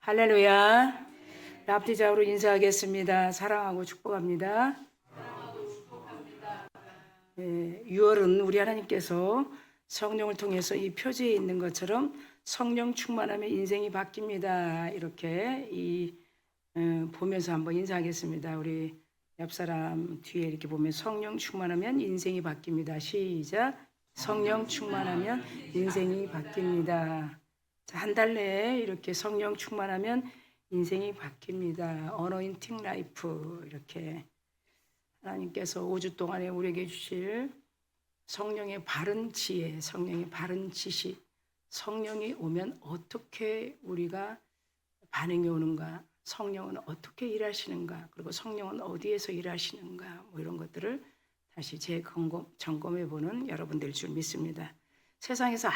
할렐루야. 랍디자으로 인사하겠습니다. 사랑하고 축복합니다. 6월은 우리 하나님께서 성령을 통해서 이 표지에 있는 것처럼 성령 충만하면 인생이 바뀝니다. 이렇게 보면서 한번 인사하겠습니다. 우리 옆 사람 뒤에 이렇게 보면 성령 충만하면 인생이 바뀝니다. 시작. 성령 충만하면 인생이 바뀝니다. 자, 한 달 내에 이렇게 성령 충만하면 인생이 바뀝니다. 어노인팅 라이프, 이렇게 하나님께서 5주 동안에 우리에게 주실 성령의 바른 지혜, 성령의 바른 지식, 성령이 오면 어떻게 우리가 반응이 오는가, 성령은 어떻게 일하시는가, 그리고 성령은 어디에서 일하시는가, 이런 것들을 다시 재점검해 보는 여러분들 줄 믿습니다. 세상에서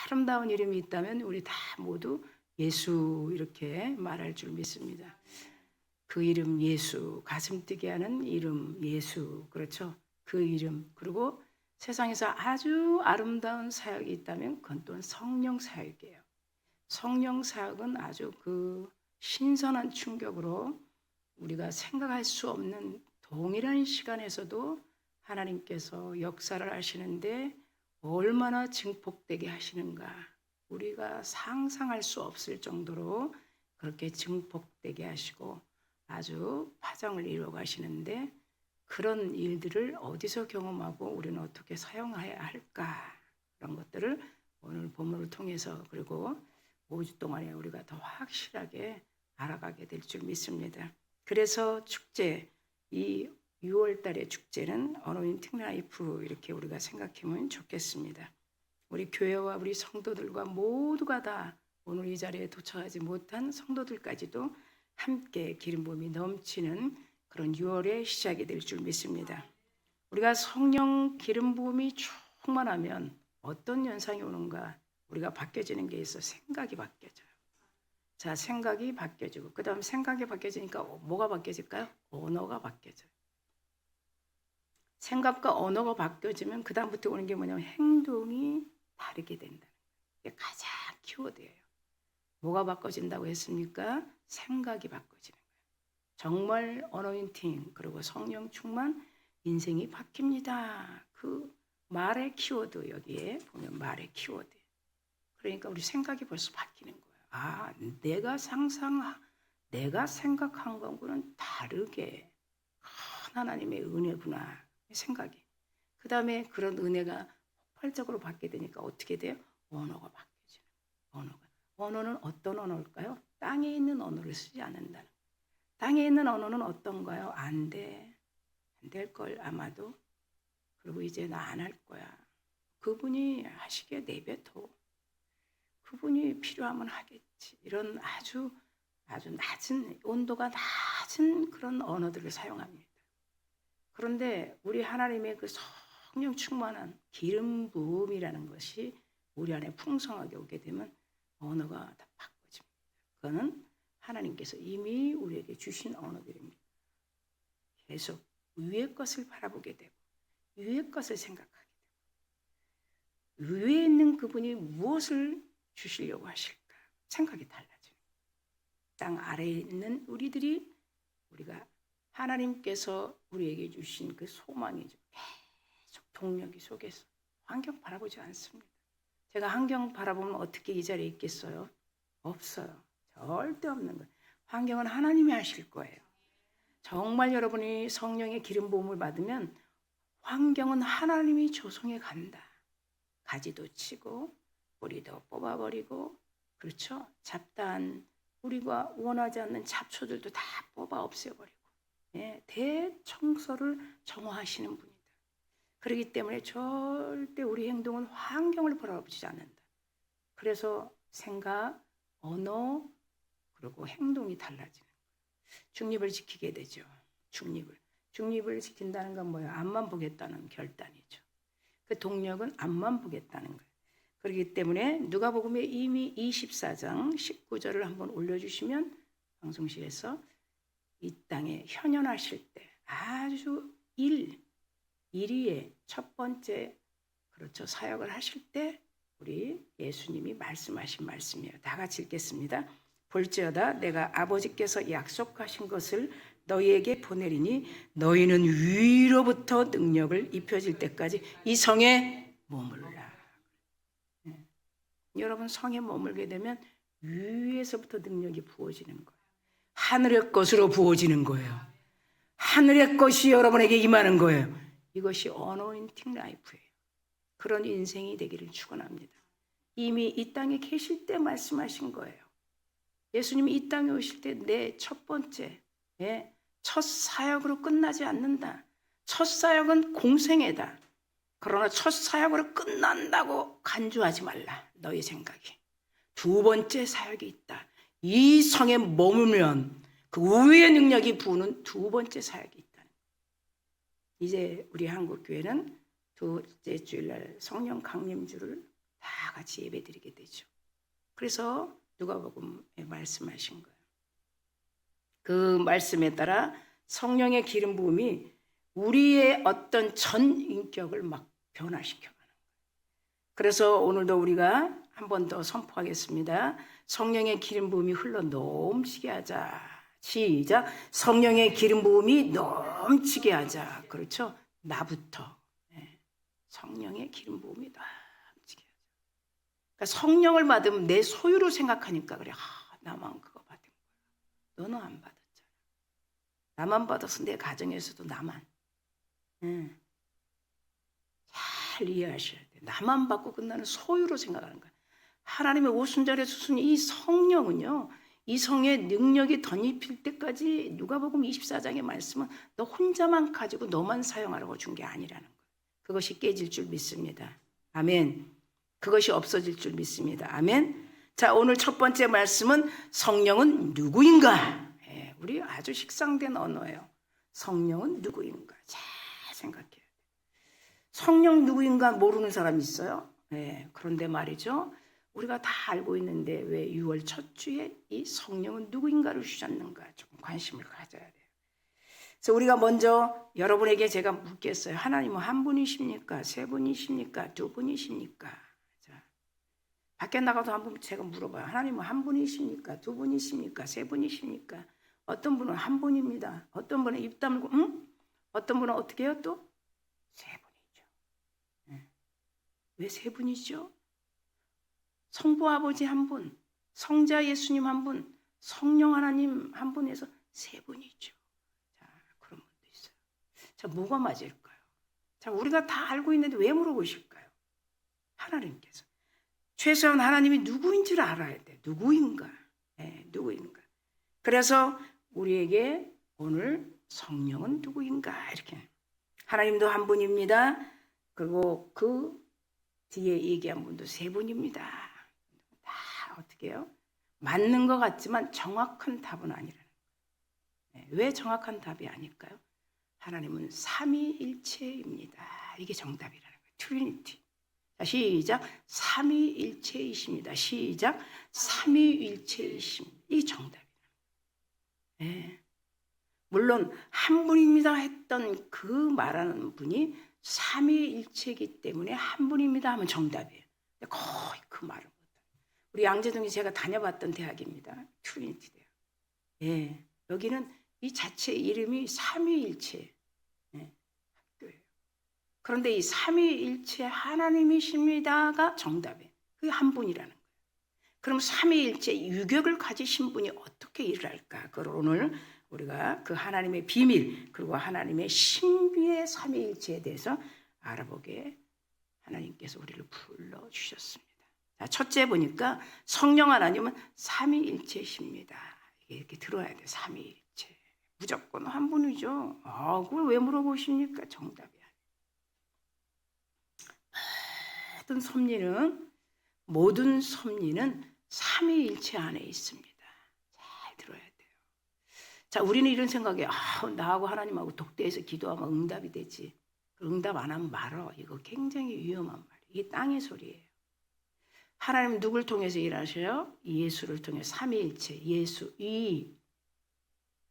아름다운 이름이 있다면 우리 다 모두 예수, 이렇게 말할 줄 믿습니다. 그 이름 예수, 가슴 뛰게 하는 이름 예수, 그렇죠? 그 이름. 그리고 세상에서 아주 아름다운 사역이 있다면 그건 또한 성령 사역이에요. 성령 사역은 아주 그 신선한 충격으로 우리가 생각할 수 없는 동일한 시간에서도 하나님께서 역사를 하시는데 얼마나 증폭되게 하시는가, 우리가 상상할 수 없을 정도로 그렇게 증폭되게 하시고 아주 파장을 이루어 가시는데, 그런 일들을 어디서 경험하고 우리는 어떻게 사용해야 할까, 그런 것들을 오늘 본문을 통해서 그리고 5주 동안에 우리가 더 확실하게 알아가게 될 줄 믿습니다. 그래서 축제, 이 6월 달의 축제는 어노인팅 라이프, 이렇게 우리가 생각하면 좋겠습니다. 우리 교회와 우리 성도들과 모두가 다 오늘 이 자리에 도착하지 못한 성도들까지도 함께 기름 부음이 넘치는 그런 6월의 시작이 될 줄 믿습니다. 우리가 성령 기름 부음이 충만하면 어떤 현상이 오는가, 우리가 바뀌어지는 게 있어. 생각이 바뀌어져요. 자, 생각이 바뀌어지고 그 다음 생각이 바뀌어지니까 뭐가 바뀌어질까요? 언어가 바뀌어져요. 생각과 언어가 바뀌어지면 그 다음부터 오는 게 뭐냐면 행동이 다르게 된다. 이게 가장 키워드예요. 뭐가 바꿔진다고 했습니까? 생각이 바꿔지는 거예요. 정말 어노인팅, 그리고 성령 충만, 인생이 바뀝니다. 그 말의 키워드, 여기에 보면 말의 키워드. 그러니까 우리 생각이 벌써 바뀌는 거예요. 아, 내가 생각한 것과는 다르게 하나님의 은혜구나, 생각이. 그 다음에 그런 은혜가 폭발적으로 받게 되니까 어떻게 돼요? 언어가 바뀌어지는 거예요. 언어는 어떤 언어일까요? 땅에 있는 언어를 쓰지 않는다는. 땅에 있는 언어는 어떤가요? 안 될 걸 아마도. 그리고 이제 나 안 할 거야. 그분이 하시게 내뱉어. 그분이 필요하면 하겠지. 이런 아주 낮은, 온도가 낮은 그런 언어들을 사용합니다. 그런데 우리 하나님의 그 성령 충만한 기름 부음이라는 것이 우리 안에 풍성하게 오게 되면 언어가 다 바꿔집니다. 그거는 하나님께서 이미 우리에게 주신 언어들입니다. 계속 위의 것을 바라보게 되고 위의 것을 생각하게 되고 위에 있는 그분이 무엇을 주시려고 하실까, 생각이 달라져요. 땅 아래에 있는 우리가 하나님께서 우리에게 주신 그 소망이죠. 계속 동력이 속에서 환경 바라보지 않습니다. 제가 환경 바라보면 어떻게 이 자리에 있겠어요? 없어요. 절대 없는 거예요. 환경은 하나님이 하실 거예요. 정말 여러분이 성령의 기름 부음을 받으면 환경은 하나님이 조성해 간다. 가지도 치고 뿌리도 뽑아버리고, 그렇죠? 잡다한 우리가 원하지 않는 잡초들도 다 뽑아 없애버리고, 대청소를 정화하시는 분이다. 그렇기 때문에 절대 우리 행동은 환경을 바라보지 않는다. 그래서 생각, 언어, 그리고 행동이 달라지는 거예요. 중립을 지키게 되죠. 중립을 지킨다는 건 뭐예요? 앞만 보겠다는 결단이죠. 그 동력은 앞만 보겠다는 거예요. 그렇기 때문에 누가복음에 이미 24장 19절을 한번 올려주시면, 방송실에서 이 땅에 현현하실 때 아주 일위의 첫 번째, 그렇죠, 사역을 하실 때 우리 예수님이 말씀하신 말씀이에요. 다 같이 읽겠습니다. 볼지어다 내가 아버지께서 약속하신 것을 너희에게 보내리니 너희는 위로부터 능력을 입혀질 때까지 이 성에 머물라. 여러분 성에 머물게 되면 위에서부터 능력이 부어지는 거예요. 하늘의 것으로 부어지는 거예요. 하늘의 것이 여러분에게 임하는 거예요. 이것이 어노인팅 라이프예요. 그런 인생이 되기를 축원합니다. 이미 이 땅에 계실 때 말씀하신 거예요. 예수님이 이 땅에 오실 때 내 첫 번째 첫 사역으로 끝나지 않는다. 첫 사역은 공생애다. 그러나 첫 사역으로 끝난다고 간주하지 말라. 너희 생각이. 두 번째 사역이 있다. 이 성에 머물면 그 우위의 능력이 부는 두 번째 사역이 있다. 이제 우리 한국교회는 둘째 주일날 성령 강림주를 다 같이 예배드리게 되죠. 그래서 누가복음에 말씀하신 거예요. 그 말씀에 따라 성령의 기름 부음이 우리의 어떤 전 인격을 막 변화시켜가는 거예요. 그래서 오늘도 우리가 한 번 더 선포하겠습니다. 성령의 기름 부음이 흘러 넘치게 하자. 시작. 성령의 기름 부음이 넘치게 하자. 그렇죠? 나부터. 성령의 기름 부음이 넘치게 하자. 그러니까 성령을 받으면 내 소유로 생각하니까 그래. 나만 그거 받은 거야. 너는 안 받았잖아. 나만 받아서 내 가정에서도 나만. 잘 이해하셔야 돼. 나만 받고 끝나는 소유로 생각하는 거야. 하나님의 오순절에 수순 이 성령은요. 이 성의 능력이 덧입힐 때까지 누가복음 24장의 말씀은 너 혼자만 가지고 너만 사용하라고 준 게 아니라는 거예요. 그것이 깨질 줄 믿습니다. 아멘. 그것이 없어질 줄 믿습니다. 아멘. 자, 오늘 첫 번째 말씀은 성령은 누구인가? 우리 아주 식상된 언어예요. 성령은 누구인가? 잘 생각해야 돼. 성령 누구인가 모르는 사람 있어요? 그런데 말이죠. 우리가 다 알고 있는데 왜 6월 첫 주에 이 성령은 누구인가를 주셨는가 조금 관심을 가져야 돼요. 그래서 우리가 먼저 여러분에게 제가 묻겠어요. 하나님은 한 분이십니까? 세 분이십니까? 두 분이십니까? 자, 밖에 나가도 한번 제가 물어봐요. 하나님은 한 분이십니까? 두 분이십니까? 세 분이십니까? 어떤 분은 한 분입니다. 어떤 분은 입 다물고 어떤 분은 어떻게 해요? 또 세 분이죠. 왜 세 분이죠? 성부 아버지 한 분, 성자 예수님 한 분, 성령 하나님 한 분에서 세 분이죠. 자, 그런 분도 있어요. 자, 뭐가 맞을까요? 자, 우리가 다 알고 있는데 왜 물어보실까요? 하나님께서. 최소한 하나님이 누구인지를 알아야 돼. 누구인가? 누구인가? 그래서 우리에게 오늘 성령은 누구인가? 이렇게. 하나님도 한 분입니다. 그리고 그 뒤에 얘기한 분도 세 분입니다. 다 어떻게 해요? 맞는 것 같지만 정확한 답은 아니라는 거예요. 왜 정확한 답이 아닐까요? 하나님은 삼위일체입니다. 이게 정답이라는 거예요. 트리니티. 자, 시작. 삼위일체이십니다. 시작. 삼위일체이십니다. 이 정답이라는 거예요. 물론 한 분입니다 했던 그 말하는 분이 삼위일체이기 때문에 한 분입니다 하면 정답이에요. 근데 거의 그 말을 못해요. 우리 양재동이 제가 다녀봤던 대학입니다. 트리니티 대학. 여기는 이 자체 이름이 삼위일체 학교예요. 그런데 이 삼위일체 하나님이십니다가 정답이에요. 그게 한 분이라는 거예요. 그럼 삼위일체 유격을 가지신 분이 어떻게 일을 할까? 그걸 오늘 우리가 그 하나님의 비밀 그리고 하나님의 신비의 삼위일체에 대해서 알아보게 하나님께서 우리를 불러주셨습니다. 자, 첫째 보니까 성령 하나님은 삼위일체이십니다. 이렇게 들어야 돼요. 삼위일체. 무조건 한 분이죠. 그걸 왜 물어보십니까? 정답이야. 모든 섭리는 삼위일체 안에 있습니다. 잘 들어야 돼요. 자, 우리는 이런 생각에 나하고 하나님하고 독대해서 기도하면 응답이 되지. 응답 안 하면 말어. 이거 굉장히 위험한 말이에요. 이게 땅의 소리예요. 하나님은 누굴 통해서 일하셔요? 예수를 통해 삼위일체.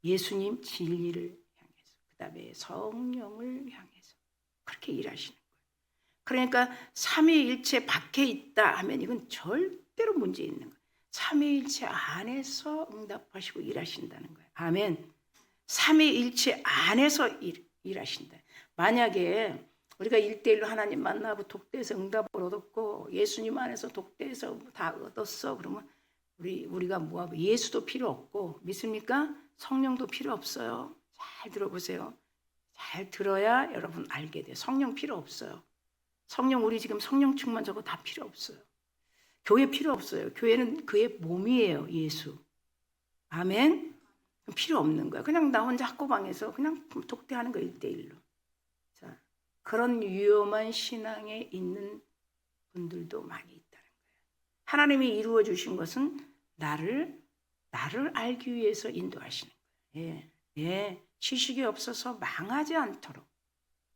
예수님 진리를 향해서 그 다음에 성령을 향해서 그렇게 일하시는 거예요. 그러니까 삼위일체 밖에 있다 하면 이건 절대로 문제 있는 거예요. 삼위일체 안에서 응답하시고 일하신다는 거예요. 아멘. 삼위일체 안에서 일하신다. 만약에 우리가 1대1로 하나님 만나고 독대해서 응답을 얻었고 예수님 안에서 독대해서 다 얻었어. 그러면 우리가 뭐하고 예수도 필요 없고 믿습니까? 성령도 필요 없어요. 잘 들어보세요. 잘 들어야 여러분 알게 돼요. 성령 필요 없어요. 성령 우리 지금 성령 충만 저거 다 필요 없어요. 교회 필요 없어요. 교회는 그의 몸이에요. 예수. 아멘. 필요 없는 거야. 그냥 나 혼자 학고방에서 그냥 독대하는 거 1대1로. 자, 그런 위험한 신앙에 있는 분들도 많이 있다는 거예요. 하나님이 이루어 주신 것은 나를 알기 위해서 인도하시는 거예요. 예. 지식이 없어서 망하지 않도록.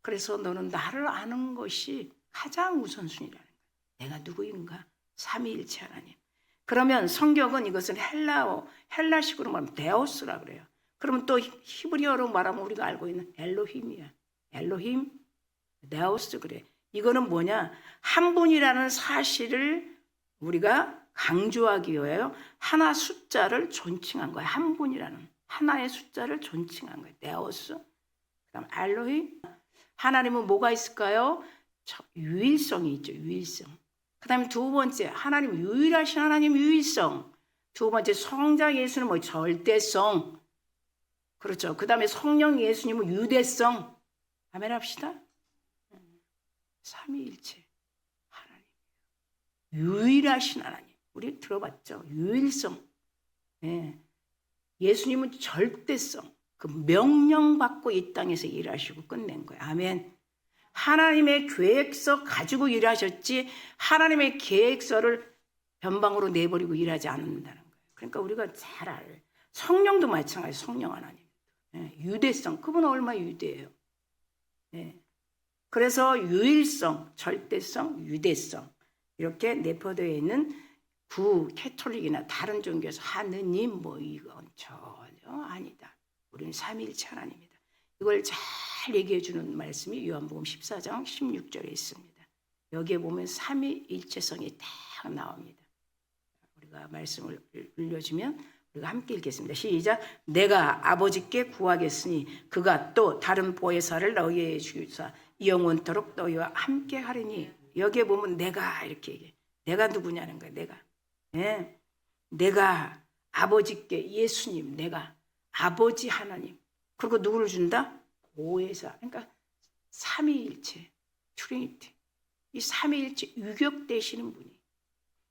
그래서 너는 나를 아는 것이 가장 우선순위라는 거예요. 내가 누구인가? 삼위일체 하나님. 그러면 성경은 이것은 헬라식으로 말하면 데오스라 그래요. 그러면 또 히브리어로 말하면 우리가 알고 있는 엘로힘이야. 엘로힘, 데오스 그래. 이거는 뭐냐? 한 분이라는 사실을 우리가 강조하기 위하여 하나 숫자를 존칭한 거야. 한 분이라는 하나의 숫자를 존칭한 거예요. 데오스. 그다음 엘로힘. 하나님은 뭐가 있을까요? 유일성이 있죠. 유일성. 그 다음에 두 번째 하나님 유일하신 하나님 유일성. 두 번째 성자 예수는 뭐 절대성. 그렇죠. 그 다음에 성령 예수님은 유대성. 아멘 합시다. 삼위일체 하나님. 유일하신 하나님. 우리 들어봤죠. 유일성. 네. 예수님은 절대성. 그 명령받고 이 땅에서 일하시고 끝낸 거예요. 아멘. 하나님의 계획서 가지고 일하셨지 하나님의 계획서를 변방으로 내버리고 일하지 않는다는 거예요. 그러니까 우리가 잘 알아요. 성령도 마찬가지. 성령 하나님. 유대성. 그분은 얼마나 유대해요. 그래서 유일성, 절대성, 유대성 이렇게 내포되어 있는 캐톨릭이나 다른 종교에서 하느님 뭐 이건 전혀 아니다. 우리는 삼위일체 하나님이다. 이걸 잘 얘기해 주는 말씀이 요한복음 14장 16절에 있습니다. 여기에 보면 삼위일체성이 딱 나옵니다. 우리가 말씀을 읽어주면 우리가 함께 읽겠습니다. 시작. 내가 아버지께 구하겠으니 그가 또 다른 보혜사를 너희에게 주사 영원토록 너희와 함께 하리니. 여기에 보면 내가 이렇게 얘기해. 내가 누구냐는 거야. 내가. 네. 내가 아버지께 예수님 내가 아버지 하나님 그리고 누구를 준다? 보혜사. 그러니까 삼위일체, 트리니티. 이 삼위일체 유격되시는 분이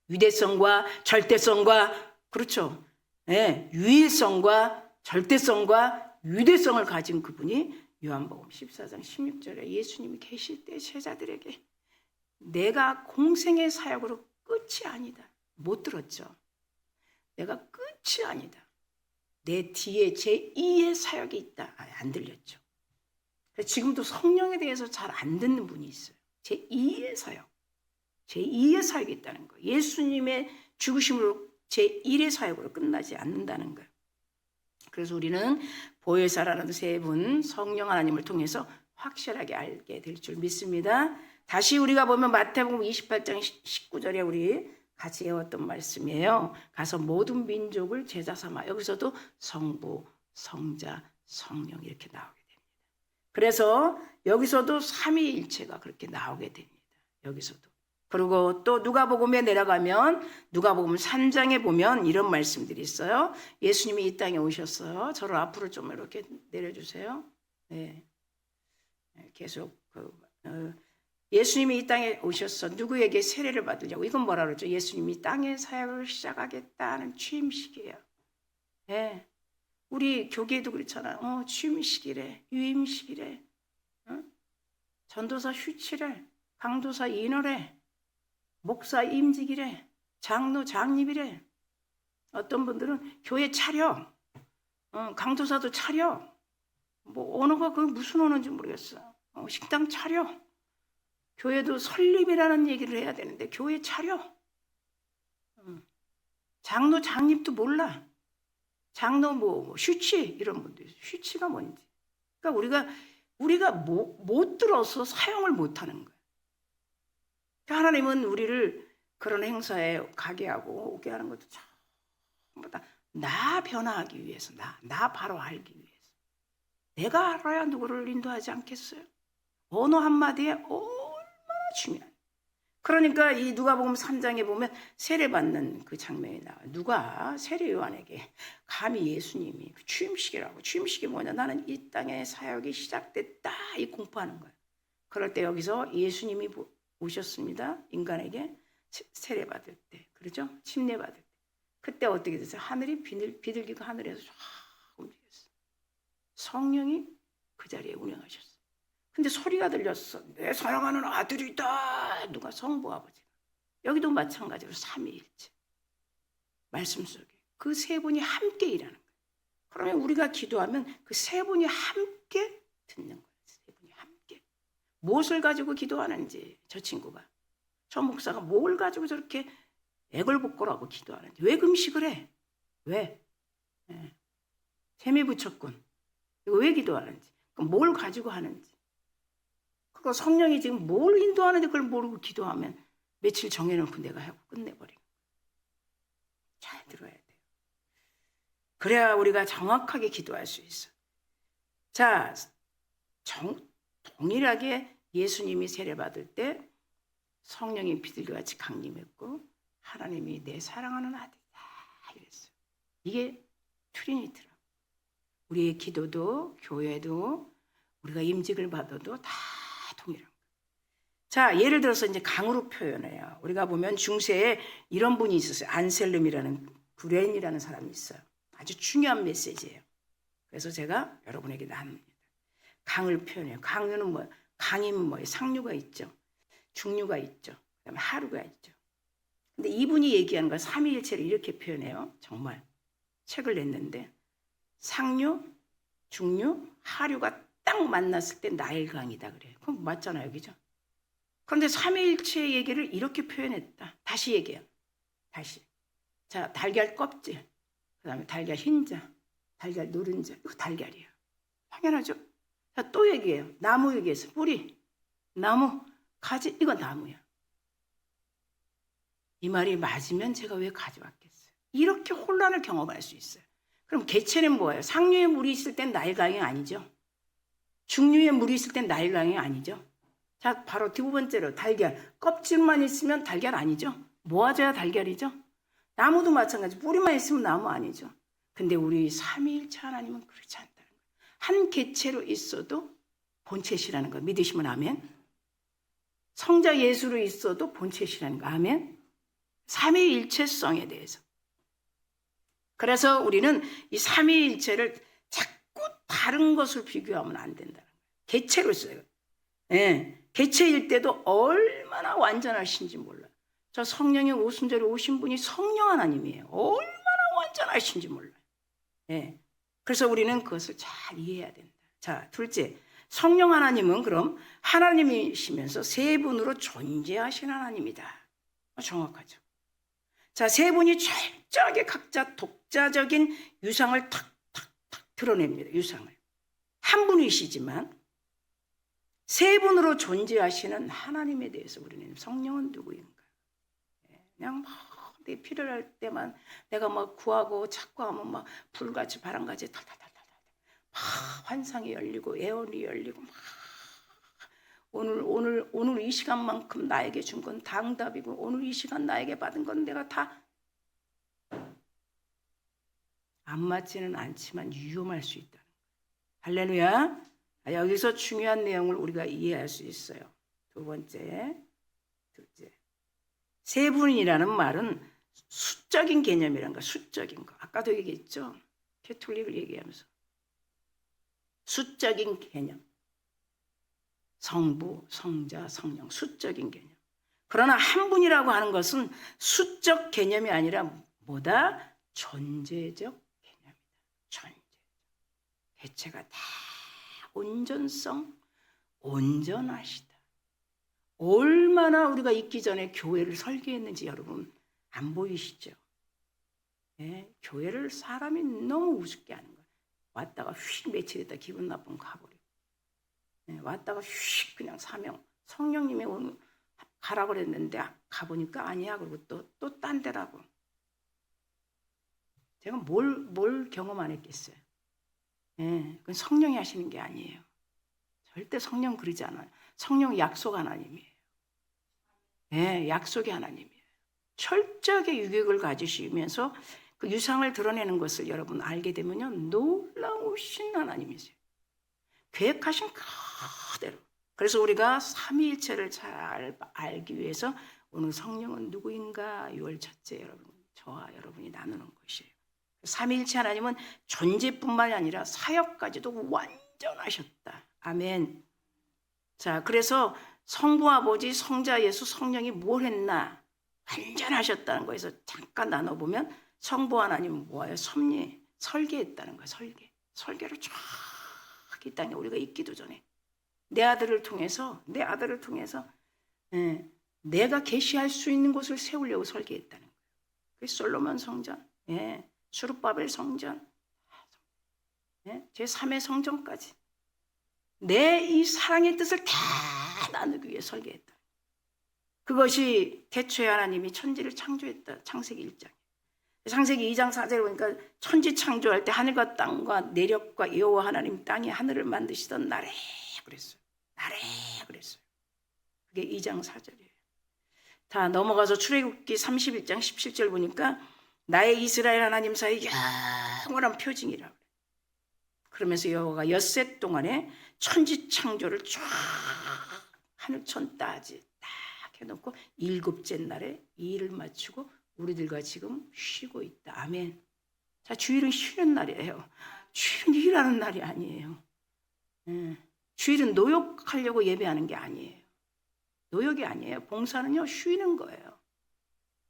유대성과 절대성과 그렇죠. 네, 유일성과 절대성과 유대성을 가진 그분이 요한복음 14장 16절에 예수님이 계실 때 제자들에게 내가 공생의 사역으로 끝이 아니다. 못 들었죠. 내가 끝이 아니다. 내 뒤에 제2의 사역이 있다. 안 들렸죠. 지금도 성령에 대해서 잘 안 듣는 분이 있어요. 제2의 사역. 제2의 사역이 있다는 거예요. 예수님의 죽으심으로 제1의 사역으로 끝나지 않는다는 거예요. 그래서 우리는 보혜사라는 세 분 성령 하나님을 통해서 확실하게 알게 될 줄 믿습니다. 다시 우리가 보면 마태복음 28장 19절에 우리 같이 외웠던 말씀이에요. 가서 모든 민족을 제자 삼아. 여기서도 성부, 성자, 성령 이렇게 나오게 됩니다. 그래서 여기서도 삼위일체가 그렇게 나오게 됩니다. 여기서도. 그리고 또 누가복음에 내려가면 누가복음 3장에 보면 이런 말씀들이 있어요. 예수님이 이 땅에 오셨어요. 저를 앞으로 좀 이렇게 내려주세요. 네. 계속 예수님이 이 땅에 오셔서 누구에게 세례를 받으려고. 이건 뭐라 그러죠? 예수님이 땅의 사역을 시작하겠다는 취임식이에요. 네. 우리 교계도 그렇잖아요. 취임식이래, 유임식이래, 전도사 휴치래, 강도사 인허래, 목사 임직이래, 장로 장립이래. 어떤 분들은 교회 차려, 강도사도 차려. 뭐 언어가 그 무슨 언어인지 모르겠어. 식당 차려. 교회도 설립이라는 얘기를 해야 되는데 교회 차려. 장로 장립도 몰라. 장로 뭐 휴치 이런 분들. 휴치가 뭔지. 그러니까 우리가 못 들어서 사용을 못 하는 거예요. 하나님은 우리를 그런 행사에 가게 하고 오게 하는 것도 전부 다 나 변화하기 위해서, 나 바로 알기 위해서. 내가 알아야 누구를 인도하지 않겠어요? 언어 한마디에 얼마나 중요해요. 그러니까 이 누가복음 3장에 보면 세례받는 그 장면이 나와요. 누가 세례 요한에게 감히 예수님이 그 취임식이라고, 취임식이 뭐냐, 나는 이 땅의 사역이 시작됐다, 이 공포하는 거예요. 그럴 때 여기서 예수님이 오셨습니다. 인간에게 세례받을 때, 그렇죠? 침례받을 때. 그때 어떻게 됐어요? 하늘이 비둘기가 하늘에서 쫙 움직였어요. 성령이 그 자리에 운행하셨어요. 근데 소리가 들렸어. 내 사랑하는 아들이다. 누가? 성부 아버지가. 여기도 마찬가지로 삼위일체. 말씀 속에 그 세 분이 함께 일하는 거예요. 그러면 우리가 기도하면 그 세 분이 함께 듣는 거예요. 세 분이 함께. 무엇을 가지고 기도하는지, 저 친구가, 저 목사가 뭘 가지고 저렇게 애걸복걸하고 기도하는지, 왜 금식을 해? 왜? 세미부처꾼. 이거 왜 기도하는지, 뭘 가지고 하는지. 그거 성령이 지금 뭘 인도하는지 그걸 모르고 기도하면 며칠 정해놓고 내가 하고 끝내버리고. 잘 들어야 돼요. 그래야 우리가 정확하게 기도할 수 있어. 자, 동일하게 예수님이 세례받을 때 성령이 비둘기같이 강림했고 하나님이 내 사랑하는 아들이다 이랬어요. 이게 트리니티라. 우리의 기도도 교회도 우리가 임직을 받아도 다 동일한 거예요. 자, 예를 들어서 이제 강으로 표현해요. 우리가 보면 중세에 이런 분이 있었어요. 안셀름이라는 구렌이라는 사람이 있어요. 아주 중요한 메시지예요. 그래서 제가 여러분에게 나눕니다. 강을 표현해요. 강류는 뭐, 강이면 뭐예요? 상류가 있죠. 중류가 있죠. 그다음에 하류가 있죠. 근데 이분이 얘기하는 걸 삼위일체를 이렇게 표현해요. 정말 책을 냈는데 상류, 중류, 하류가 딱 만났을 때 나일강이다 그래요. 그럼 맞잖아요, 그죠? 그런데 삼위일체의 얘기를 이렇게 표현했다. 다시 얘기해요. 다시. 자, 달걀 껍질, 그다음에 달걀 흰자, 달걀 노른자, 이거 달걀이에요. 당연하죠? 자, 또 얘기해요. 나무 얘기해서 뿌리, 나무, 가지, 이거 나무야. 이 말이 맞으면 제가 왜 가져왔겠어요? 이렇게 혼란을 경험할 수 있어요. 그럼 개체는 뭐예요? 상류에 물이 있을 땐 나일강이 아니죠. 중류에 물이 있을 땐 나일강이 아니죠. 자, 바로 두 번째로 달걀. 껍질만 있으면 달걀 아니죠. 모아져야 달걀이죠. 나무도 마찬가지. 뿌리만 있으면 나무 아니죠. 근데 우리 삼위일체 하나님은 그렇지 않다는 거예요. 한 개체로 있어도 본체시라는 거 믿으시면 아멘. 성자 예수로 있어도 본체시라는 거 아멘. 삼위일체성에 대해서. 그래서 우리는 이 삼위일체를 자꾸 다른 것을 비교하면 안 된다는 거예요. 개체로 있어요. 예, 개체일 때도 얼마나 완전하신지 몰라요. 저 성령의 오순절에 오신 분이 성령 하나님이에요. 얼마나 완전하신지 몰라요. 예, 그래서 우리는 그것을 잘 이해해야 된다. 자, 둘째, 성령 하나님은 그럼 하나님이시면서 세 분으로 존재하신 하나님이다. 정확하죠. 자, 세 분이 철저하게 각자 독자적인 유상을 탁탁탁 드러냅니다. 유상을. 한 분이시지만 세 분으로 존재하시는 하나님에 대해서 우리는 성령은 누구인가? 그냥 막 내 필요할 때만 내가 막 구하고 찾고 하면 막 불같이 바람같이 탈탈탈탈 막 환상이 열리고 애원이 열리고 막 오늘 이 시간만큼 나에게 준 건 당답이고 오늘 이 시간 나에게 받은 건 내가 다 안 맞지는 않지만 위험할 수 있다는 거예요. 할렐루야. 여기서 중요한 내용을 우리가 이해할 수 있어요. 두 번째, 둘째. 세 분이라는 말은 수적인 개념이란 거, 수적인 거. 아까도 얘기했죠. 캐톨릭을 얘기하면서. 수적인 개념. 성부, 성자, 성령, 수적인 개념. 그러나 한 분이라고 하는 것은 수적 개념이 아니라 뭐다? 존재적 개념이다. 존재. 개체가 다 온전성, 온전하시다. 얼마나 우리가 있기 전에 교회를 설계했는지 여러분 안 보이시죠? 네, 교회를 사람이 너무 우습게 하는 거예요. 왔다가 휙 며칠 있다 기분 나쁘면 가버리고. 네, 왔다가 휙 그냥 사명. 성령님이 오늘 가라고 그랬는데 가보니까 아니야. 그리고 또 딴 데라고. 제가 뭘 경험 안 했겠어요. 예, 그건 성령이 하시는 게 아니에요. 절대 성령 그러지 않아요. 성령 약속 하나님이에요. 예, 약속의 하나님이에요. 철저하게 유격을 가지시면서 그 유상을 드러내는 것을 여러분 알게 되면요, 놀라우신 하나님이세요. 계획하신 그대로. 그래서 우리가 삼위일체를 잘 알기 위해서 오늘 성령은 누구인가 6월 첫째 여러분, 저와 여러분이 나누는 것이에요. 삼위일체 하나님은 존재뿐만이 아니라 사역까지도 완전하셨다. 아멘. 자, 그래서 성부 아버지, 성자 예수, 성령이 뭘 했나? 완전하셨다는 거에서 잠깐 나눠보면 성부 하나님은 뭐예요? 섭리, 설계했다는 거예요. 설계를 쫙 이 땅에 우리가 있기도 전에 내 아들을 통해서 내가 계시할 수 있는 곳을 세우려고 설계했다는 거예요. 그 솔로몬 성전, 수룹바벨 성전, 제3의 성전까지 내 이 사랑의 뜻을 다 나누기 위해 설계했다. 그것이 태초에 하나님이 천지를 창조했다. 창세기 1장. 창세기 2장 4절에 보니까 천지 창조할 때 하늘과 땅과 내력과 여호와 하나님 땅이 하늘을 만드시던 날에 그랬어요. 날에 그랬어요. 그게 2장 4절이에요. 다 넘어가서 출애굽기 31장 17절 보니까 나의 이스라엘 하나님 사이 영원한 표징이라 그래요. 그러면서 여호와가 엿새 동안에 천지 창조를 쫙 하늘천 따지 딱 해놓고 7째 날에 이 일을 마치고 우리들과 지금 쉬고 있다. 아멘. 자, 주일은 쉬는 날이에요. 주일은 일하는 날이 아니에요. 주일은 노역하려고 예배하는 게 아니에요. 노역이 아니에요. 봉사는요, 쉬는 거예요.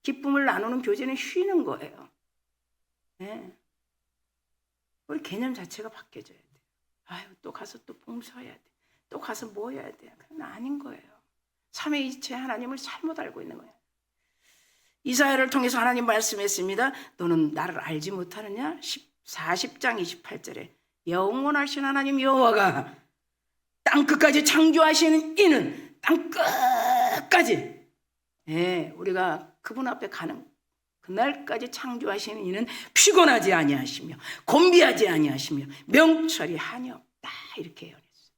기쁨을 나누는 교제는 쉬는 거예요. 우리 개념 자체가 바뀌어져야 돼요. 아유, 또 가서 또 봉사해야 돼. 또 가서 뭐 해야 돼. 그건 아닌 거예요. 삼위일체 하나님을 잘못 알고 있는 거예요. 이사야를 통해서 하나님 말씀했습니다. 너는 나를 알지 못하느냐? 40장 28절에 영원하신 하나님 여호와가 땅 끝까지 창조하시는 이는 땅 끝까지 우리가 그분 앞에 가는 그날까지 창조하시는 이는 피곤하지 아니하시며 곤비하지 아니하시며 명철이 한이 없다 이렇게 예언했어요.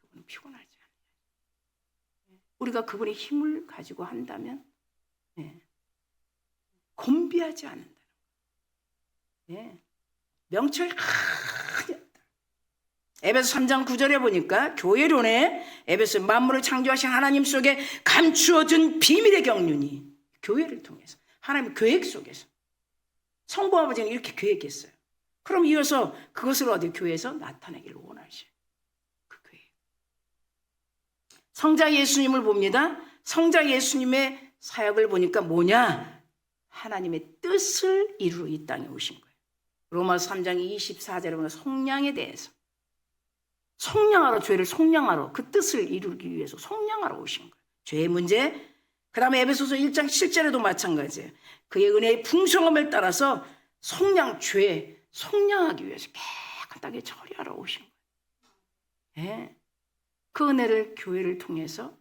그분은 피곤하지 않아요. 우리가 그분의 힘을 가지고 한다면 곤비하지 않는다는 거예요. 명철이 한이 없다. 에베소 3장 9절에 보니까 교회론에 에베소 만물을 창조하신 하나님 속에 감추어진 비밀의 경륜이 교회를 통해서 하나님의 계획 속에서 성부 아버지는 이렇게 계획했어요. 그럼 이어서 그것을 어디 교회에서 나타내기를 원하셔요. 그 교회. 성자 예수님을 봅니다. 성자 예수님의 사역을 보니까 뭐냐? 하나님의 뜻을 이루러 이 땅에 오신 거예요. 로마서 3장 24절에 보면 속량에 대해서 속량하러 죄를 속량하러 그 뜻을 이루기 위해서 속량하러 오신 거예요. 죄의 문제. 그 다음에 에베소서 1장 7절에도 마찬가지예요. 그의 은혜의 풍성함을 따라서 죄 속량하기 위해서 깨끗하게 처리하러 오신 거예요. 그 은혜를 교회를 통해서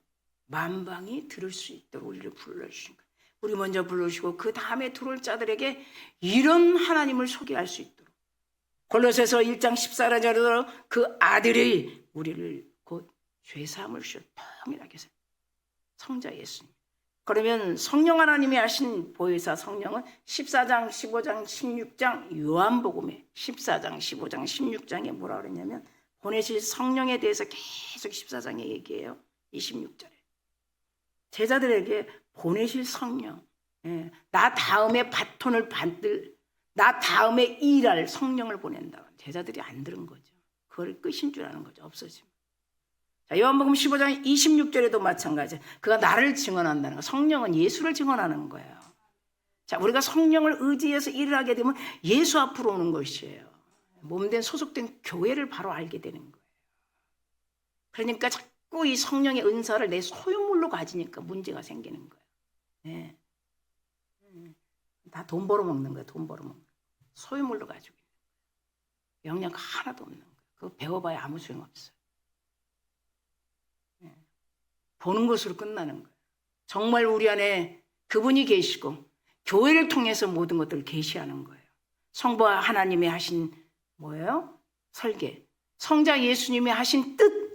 만방이 들을 수 있도록 우리를 불러주신 거예요. 우리 먼저 불러주시고 그 다음에 들어올 자들에게 이런 하나님을 소개할 수 있도록 골로새서 1장 14절에도 그 아들이 우리를 곧 죄사함을 주셔 통일하게 해서 성자 예수님. 그러면 성령 하나님이 하신 보혜사 성령은 14장, 15장, 16장 요한복음에 14장, 15장, 16장에 뭐라 그랬냐면 보내실 성령에 대해서 계속 14장에 얘기해요. 26절에. 제자들에게 보내실 성령, 나 다음에 바톤을 받들, 나 다음에 일할 성령을 보낸다. 제자들이 안 들은 거죠. 그걸 끝인 줄 아는 거죠. 없어지면. 자, 요한복음 15장 26절에도 마찬가지예요. 그가 나를 증언한다는 거. 성령은 예수를 증언하는 거예요. 자, 우리가 성령을 의지해서 일을 하게 되면 예수 앞으로 오는 것이에요. 몸된 소속된 교회를 바로 알게 되는 거예요. 그러니까 자꾸 이 성령의 은사를 내 소유물로 가지니까 문제가 생기는 거예요. 다 돈 벌어먹는 거예요. 돈 벌어먹는 거예요. 소유물로 가지고 있는 거예요. 영역 하나도 없는 거예요. 그거 배워봐야 아무 소용없어요. 보는 것으로 끝나는 거예요. 정말 우리 안에 그분이 계시고 교회를 통해서 모든 것들을 계시하는 거예요. 성부 하나님이 하신 뭐예요? 설계. 성자 예수님이 하신 뜻.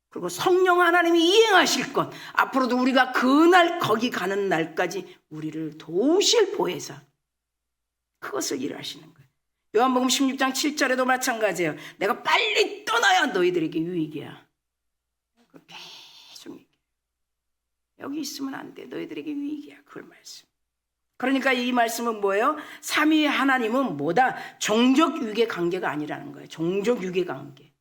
그리고 성령 하나님이 이행하실 것. 앞으로도 우리가 그날 거기 가는 날까지 우리를 도우실 보혜사. 그것을 일하시는 거예요. 요한복음 16장 7절에도 마찬가지예요. 내가 빨리 떠나야 너희들에게 유익이야. 계속 얘기해요. 여기 있으면 안 돼. 너희들에게 유익이야. 그걸 말씀. 그러니까 이 말씀은 뭐예요? 삼위의 하나님은 뭐다? 종족 유괴 관계가 아니라는 거예요. 종족 유괴 관계.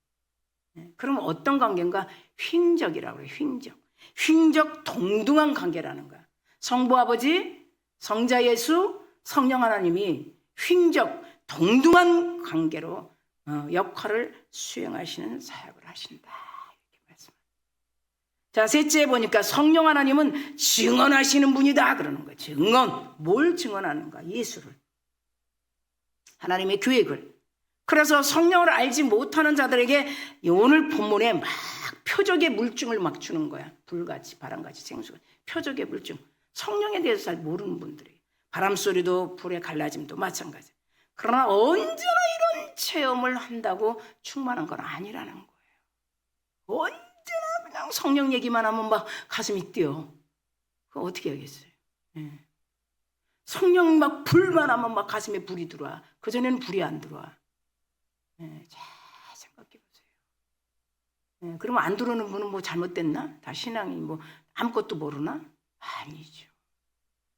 그러면 어떤 관계인가? 휭적이라고 그래요. 휭적. 휭적 동등한 관계라는 거야. 성부 아버지, 성자 예수, 성령 하나님이 휭적 동등한 관계로 역할을 수행하시는 사역을 하신다. 이렇게 말씀합니다. 자, 셋째 보니까 성령 하나님은 증언하시는 분이다 그러는 거예요. 증언. 뭘 증언하는가? 예수를. 하나님의 계획을. 그래서 성령을 알지 못하는 자들에게 오늘 본문에 막 표적의 물증을 막 주는 거야. 불같이 바람같이 생수가. 표적의 물증. 성령에 대해서 잘 모르는 분들에게. 바람소리도 불의 갈라짐도 마찬가지. 그러나 언제나 이런 체험을 한다고 충만한 건 아니라는 거예요. 언제나 그냥 성령 얘기만 하면 막 가슴이 뛰어. 그거 어떻게 하겠어요? 성령 막 불만 하면 막 가슴에 불이 들어와. 그전에는 불이 안 들어와. 잘 생각해 보세요. 그러면 안 들어오는 분은 뭐 잘못됐나? 다 신앙이 뭐 아무것도 모르나? 아니죠.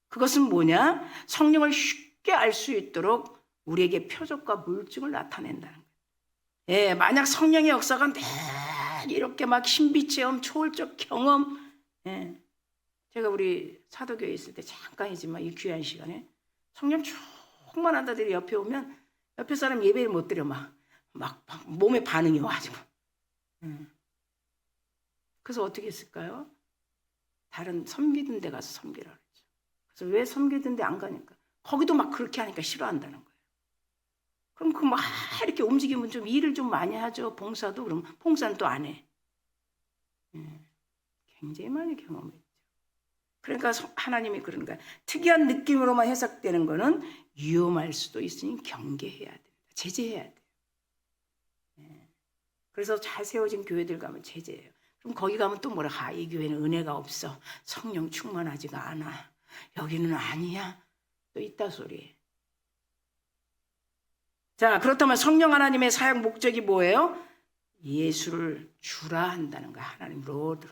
그것은 뭐냐? 성령을 쉽게 알 수 있도록 우리에게 표적과 물증을 나타낸다는 거예요. 만약 성령의 역사가 늘 이렇게 막 신비체험, 초월적 경험. 제가 우리 사도교회에 있을 때 잠깐이지만 이 귀한 시간에 성령 충만한다들이 옆에 오면 옆에 사람 예배를 못 드려 막 몸에 반응이 와가지고. 그래서 어떻게 했을까요? 다른 섬기던 데 가서 섬기라 그랬죠. 그래서 왜 섬기던 데 안 가니까? 거기도 막 그렇게 하니까 싫어한다는 거예요. 그럼 그 막 이렇게 움직이면 좀 일을 좀 많이 하죠. 봉사도. 그럼 봉사는 또 안 해. 굉장히 많이 경험했죠. 그러니까 하나님이 그런 거야. 특이한 느낌으로만 해석되는 거는 위험할 수도 있으니 경계해야 된다. 제재해야 돼요. 그래서 잘 세워진 교회들 가면 제재해요. 그럼 거기 가면 또 뭐라? 이 교회는 은혜가 없어. 성령 충만하지가 않아. 여기는 아니야. 또 있다 소리. 자, 그렇다면 성령 하나님의 사역 목적이 뭐예요? 예수를 주라 한다는 거야. 하나님 로드.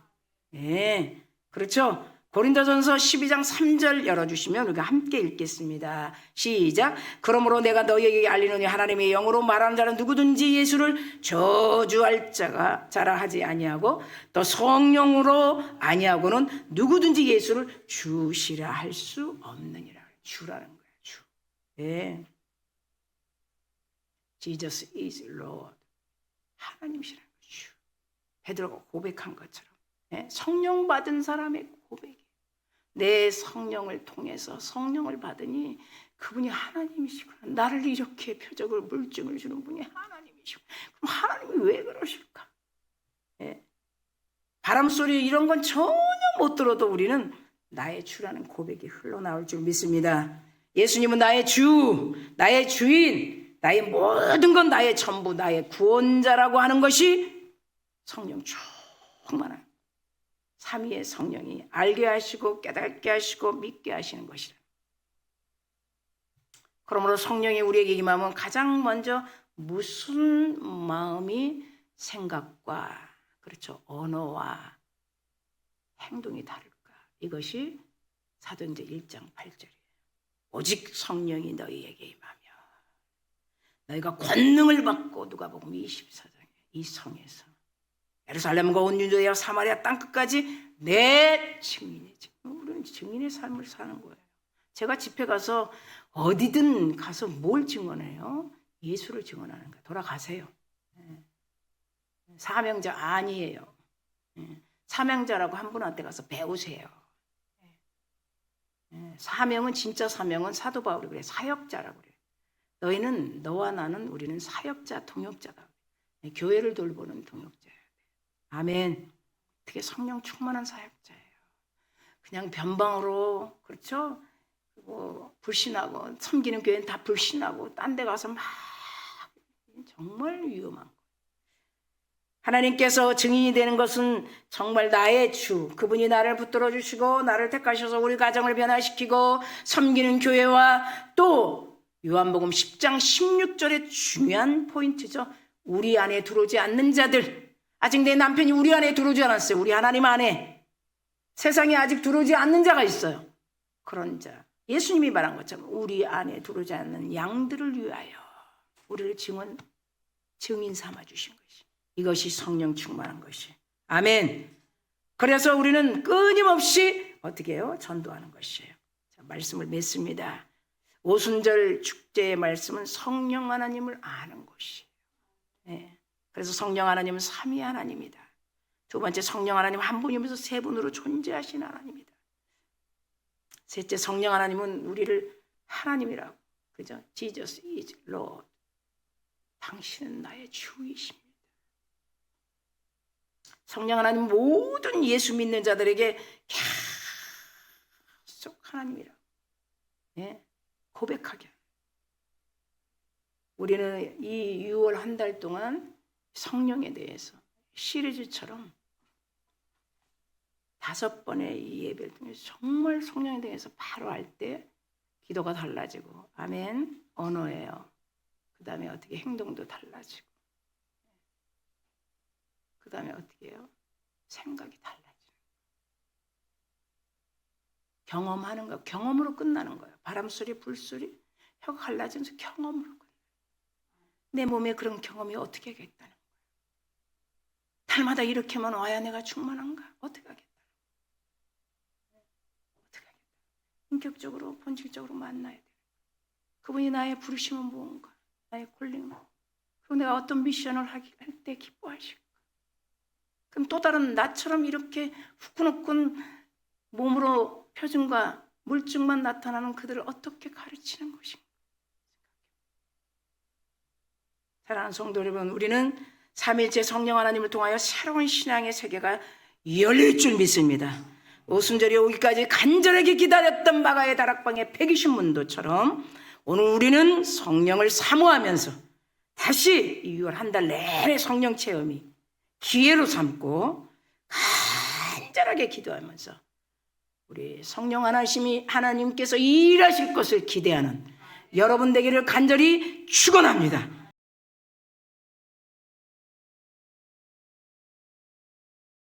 그렇죠? 고린도전서 12장 3절 열어주시면 우리가 함께 읽겠습니다. 시작. 그러므로 내가 너희에게 알리노니 하나님의 영으로 말하는 자는 누구든지 예수를 저주할 자라 하지 아니하고 또 성령으로 아니하고는 누구든지 예수를 주시라 할 수 없느니라. 주라는 거예요. 주. Jesus is Lord. 하나님이시라는 거죠. 베드로가 고백한 것처럼 성령 받은 사람의 고백이에요. 내 성령을 통해서 성령을 받으니 그분이 하나님이시구나. 나를 이렇게 표적을 물증을 주는 분이 하나님이시구나. 그럼 하나님이 왜 그러실까? 바람소리 이런 건 전혀 못 들어도 우리는 나의 주라는 고백이 흘러나올 줄 믿습니다. 예수님은 나의 주, 나의 주인, 나의 모든 건 나의 전부, 나의 구원자라고 하는 것이 성령 충만한 삼위의 성령이 알게 하시고 깨닫게 하시고 믿게 하시는 것이라. 그러므로 성령이 우리에게 임하면 가장 먼저 무슨 마음이 생각과 그렇죠 언어와 행동이 다를까? 이것이 사도행전 1장 8절이에요. 오직 성령이 너희에게 임하며 너희가 권능을 받고 누가복음 24장에 이 성에서 예루살렘과 온 유대와 사마리아 땅끝까지 내 증인이지. 우리는 증인의 삶을 사는 거예요. 제가 집회 가서 어디든 가서 뭘 증언해요? 예수를 증언하는 거예요. 돌아가세요. 사명자 아니에요. 사명자라고 한 분한테 가서 배우세요. 사명은 진짜 사명은 사도 바울이 그래. 사역자라고 그래요. 너희는 너와 나는 우리는 사역자, 동역자다. 교회를 돌보는 동역자예요. 아멘. 되게 성령 충만한 사역자예요. 그냥 변방으로 그렇죠? 불신하고 섬기는 교회는 다 불신하고 딴 데 가서 막 정말 위험한 거예요. 하나님께서 증인이 되는 것은 정말 나의 주, 그분이 나를 붙들어 주시고 나를 택하셔서 우리 가정을 변화시키고 섬기는 교회와 또 요한복음 10장 16절의 중요한 포인트죠. 우리 안에 들어오지 않는 자들, 아직 내 남편이 우리 안에 들어오지 않았어요. 우리 하나님 안에 세상에 아직 들어오지 않는 자가 있어요. 그런 자, 예수님이 말한 것처럼 우리 안에 들어오지 않는 양들을 위하여 우리를 증인 삼아 주신 것이, 이것이 성령 충만한 것이. 아멘. 그래서 우리는 끊임없이 어떻게 해요? 전도하는 것이에요. 자, 말씀을 맺습니다. 오순절 축제의 말씀은 성령 하나님을 아는 것이에요. 네. 그래서 성령 하나님은 삼위 하나님이다. 두 번째, 성령 하나님 한 분이면서 세 분으로 존재하신 하나님이다. 셋째, 성령 하나님은 우리를 하나님이라고, 그죠? Jesus is Lord. 당신은 나의 주이십니다. 성령 하나님 모든 예수 믿는 자들에게 계속 하나님이라고, 예? 고백하게. 우리는 이 6월 한 달 동안 성령에 대해서 시리즈처럼 5번의 이 예배를 통해서 정말 성령에 대해서 바로 알 때 기도가 달라지고, 아멘, 언어예요. 그 다음에 어떻게 행동도 달라지고, 그 다음에 어떻게 해요? 생각이 달라지고. 경험하는 거, 경험으로 끝나는 거예요. 바람소리, 불소리, 혀가 갈라지면서 경험으로 끝나요. 내 몸에 그런 경험이 어떻게 하겠다는 거예요. 달마다 이렇게만 와야 내가 충만한가? 어떻게 하겠다. 어떻게 하겠다. 인격적으로, 본질적으로 만나야 돼. 그분이 나의 부르심은 무언가, 나의 콜링은, 그리고 내가 어떤 미션을 할 때 기뻐하실까. 그럼 또 다른 나처럼 이렇게 후끈후끈 몸으로 표정과 물증만 나타나는 그들을 어떻게 가르치는 것인가. 사랑하는 성도 여러분, 우리는 삼일째 성령 하나님을 통하여 새로운 신앙의 세계가 열릴 줄 믿습니다. 오순절이 오기까지 간절하게 기다렸던 마가의 다락방의 120문도처럼 오늘 우리는 성령을 사모하면서 다시 6월 한 달 내내 성령 체험이 기회로 삼고 간절하게 기도하면서 우리 성령 하나님께서 일하실 것을 기대하는 여러분 되기를 간절히 축원합니다.